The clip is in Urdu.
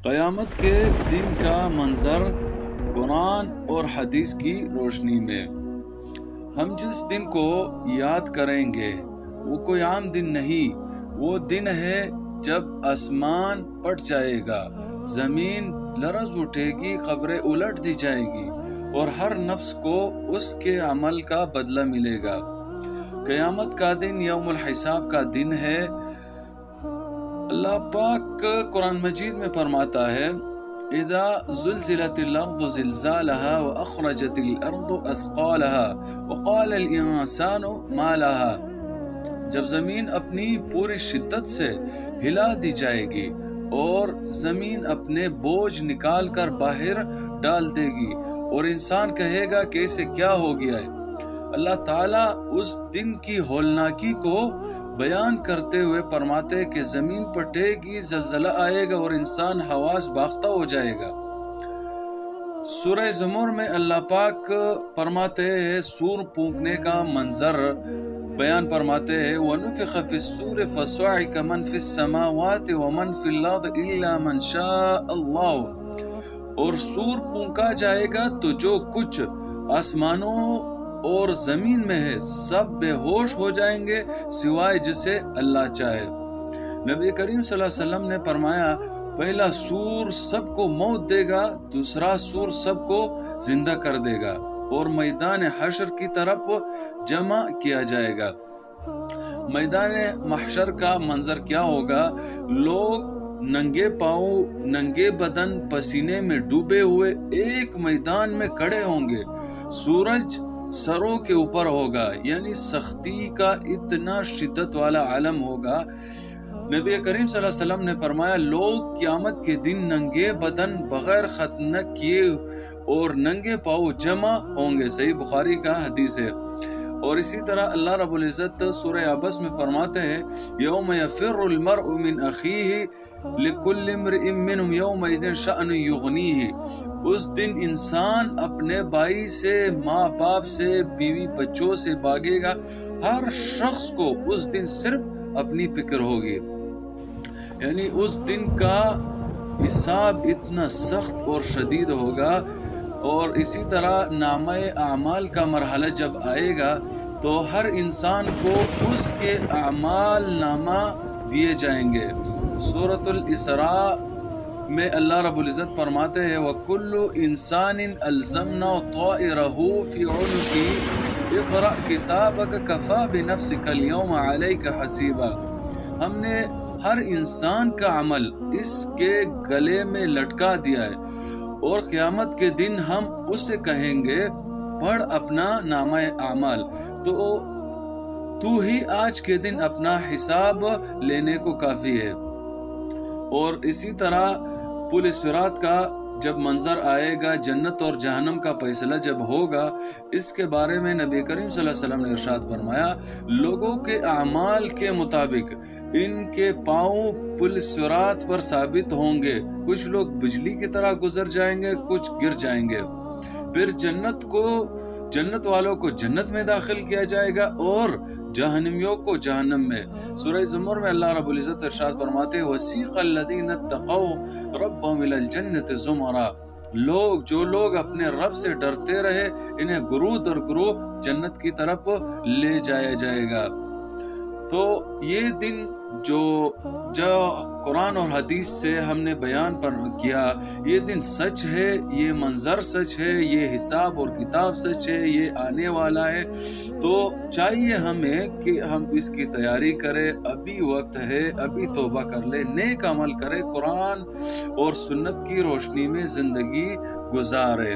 قیامت کے دن کا منظر قرآن اور حدیث کی روشنی میں ہم جس دن کو یاد کریں گے وہ کوئی عام دن نہیں، وہ دن ہے جب آسمان پھٹ جائے گا، زمین لرز اٹھے گی، قبریں الٹ دی جائے گی اور ہر نفس کو اس کے عمل کا بدلہ ملے گا۔ قیامت کا دن یوم الحساب کا دن ہے۔ اللہ پاک قرآن مجید میں فرماتا ہے اذا زلزلت الارض زلزالها واخرجت الارض اثقالها وقال الانسان ما لها، جب زمین اپنی پوری شدت سے ہلا دی جائے گی اور زمین اپنے بوجھ نکال کر باہر ڈال دے گی اور انسان کہے گا کہ اسے کیا ہو گیا ہے۔ اللہ تعالیٰ اس دن کی ہولناکی کو بیان کرتے ہوئے فرماتے کہ زمین پھٹے گی، زلزلہ آئے گا اور انسان حواس باختہ ہو جائے گا۔ سورہ زمر میں اللہ پاک فرماتے ہیں سور پھونکنے کا منظر بیان فرماتے ہیں وَنُفِخَ فِي الصُّورِ فَصَعِقَ مَنْ فِي السَّمَاوَاتِ وَمَنْ فِي الْأَرْضِ إِلَّا مَنْ شَاءَ اللَّهُ، اور سور پھونکا جائے گا تو جو کچھ آسمانوں اور زمین میں ہے سب بے ہوش ہو جائیں گے سوائے جسے اللہ چاہے۔ نبی کریم صلی اللہ علیہ وسلم نے فرمایا پہلا سور سب کو موت دے گا، دوسرا سور سب کو زندہ کر دے گا اور میدان حشر کی طرف جمع کیا جائے گا۔ میدان محشر کا منظر کیا ہوگا؟ لوگ ننگے پاؤں، ننگے بدن، پسینے میں ڈوبے ہوئے ایک میدان میں کھڑے ہوں گے، سورج سروں کے اوپر ہوگا، یعنی سختی کا اتنا شدت والا عالم ہوگا۔ نبی کریم صلی اللہ علیہ وسلم نے فرمایا لوگ قیامت کے دن ننگے بدن بغیر ختنہ کیے اور ننگے پاؤں جمع ہوں گے، صحیح بخاری کا حدیث ہے۔ اور اسی طرح اللہ رب العزت سورہ عبس میں فرماتے ہیں یوم یفر المرء من اخیہ لکل امرئ منہم یومئذ شأن یغنیہ، اس دن انسان اپنے بھائی سے، ماں باپ سے، بیوی بچوں سے بھاگے گا، ہر شخص کو اس دن صرف اپنی فکر ہوگی، یعنی اس دن کا حساب اتنا سخت اور شدید ہوگا۔ اور اسی طرح نامہ اعمال کا مرحلہ جب آئے گا تو ہر انسان کو اس کے اعمال نامہ دیے جائیں گے۔ سورۃ الاسراء میں اللہ رب العزت فرماتے ہیں وَكُلُّ إِنسَانٍ أَلْزَمْنَا طَائِرَهُ فِي عُنُقِهِ اقْرَأْ كِتَابَكَ كَفَى بِنَفْسِكَ الْيَوْمَ عَلَيْكَ حَسِيبًا، ہم نے ہر انسان کا عمل اس کے گلے میں لٹکا دیا ہے اور قیامت کے دن ہم اسے کہیں گے پڑھ اپنا نامہ اعمال، تو ہی آج کے دن اپنا حساب لینے کو کافی ہے۔ اور اسی طرح پل صراط کا جب منظر آئے گا، جنت اور جہنم کا فیصلہ جب ہوگا، اس کے بارے میں نبی کریم صلی اللہ علیہ وسلم نے ارشاد فرمایا لوگوں کے اعمال کے مطابق ان کے پاؤں پل صراط پر ثابت ہوں گے، کچھ لوگ بجلی کی طرح گزر جائیں گے، کچھ گر جائیں گے، پھر جنت والوں کو جنت میں داخل کیا جائے گا اور جہنمیوں کو جہنم میں۔ سورہ زمر میں اللہ رب العزت ارشاد فرماتے وَسِيقَ الَّذِينَ اتَّقَوْا رَبَّهُمْ إِلَى الْجَنَّةِ زُمَرًا، جو لوگ اپنے رب سے ڈرتے رہے انہیں گروہ در گروہ جنت کی طرف لے جایا جائے گا۔ تو یہ دن جو قرآن اور حدیث سے ہم نے بیان پر کیا، یہ دن سچ ہے، یہ منظر سچ ہے، یہ حساب اور کتاب سچ ہے، یہ آنے والا ہے۔ تو چاہیے ہمیں کہ ہم اس کی تیاری کریں، ابھی وقت ہے، ابھی توبہ کر لیں، نیک عمل کریں، قرآن اور سنت کی روشنی میں زندگی گزاریں۔